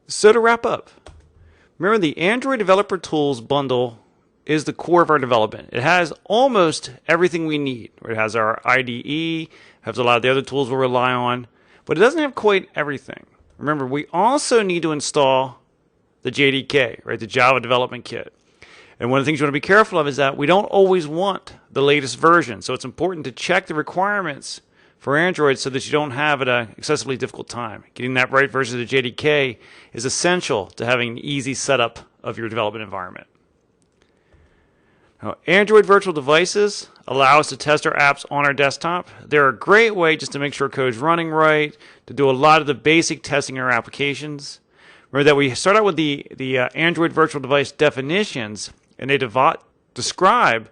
So to wrap up, remember the Android Developer Tools bundle is the core of our development. It has almost everything we need. It has our IDE, has a lot of the other tools we'll rely on, but it doesn't have quite everything. Remember, we also need to install the JDK, right, the Java Development Kit. And one of the things you want to be careful of is that we don't always want the latest version. So it's important to check the requirements for Android so that you don't have it an excessively difficult time. Getting that right version of the JDK is essential to having an easy setup of your development environment. Now, Android virtual devices allow us to test our apps on our desktop. They're a great way just to make sure code's running right, to do a lot of the basic testing in our applications. Remember that we start out with the Android virtual device definitions, and they describe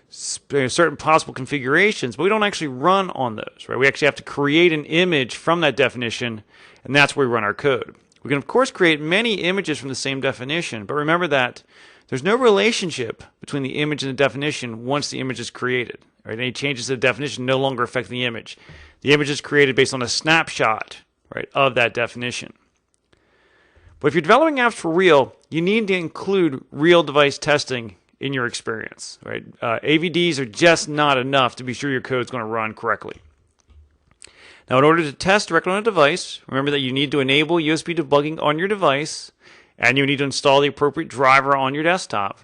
certain possible configurations, but we don't actually run on those, right? We actually have to create an image from that definition, and that's where we run our code. We can, of course, create many images from the same definition, but remember that there's no relationship between the image and the definition once the image is created. Right? Any changes to the definition no longer affect the image. The image is created based on a snapshot, right, of that definition. But if you're developing apps for real, you need to include real device testing in your experience. Right? AVDs are just not enough to be sure your code is going to run correctly. Now, in order to test directly on a device, remember that you need to enable USB debugging on your device, and you need to install the appropriate driver on your desktop.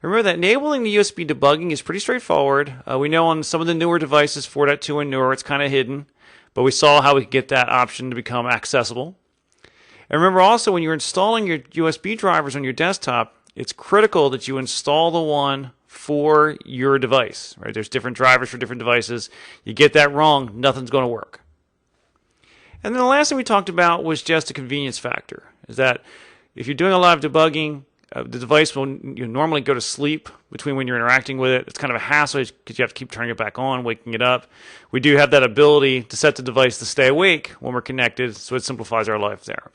And remember that enabling the USB debugging is pretty straightforward. We know on some of the newer devices, 4.2 and newer, it's kind of hidden, but we saw how we could get that option to become accessible. And remember also, when you're installing your USB drivers on your desktop, it's critical that you install the one for your device. Right? There's different drivers for different devices. You get that wrong, nothing's going to work. And then the last thing we talked about was just a convenience factor, is that if you're doing a lot of debugging, the device will normally go to sleep between when you're interacting with it. It's kind of a hassle because you have to keep turning it back on, waking it up. We do have that ability to set the device to stay awake when we're connected, so it simplifies our life there.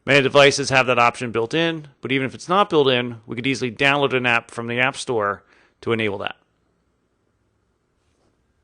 Many devices have that option built in, but even if it's not built in, we could easily download an app from the App Store to enable that.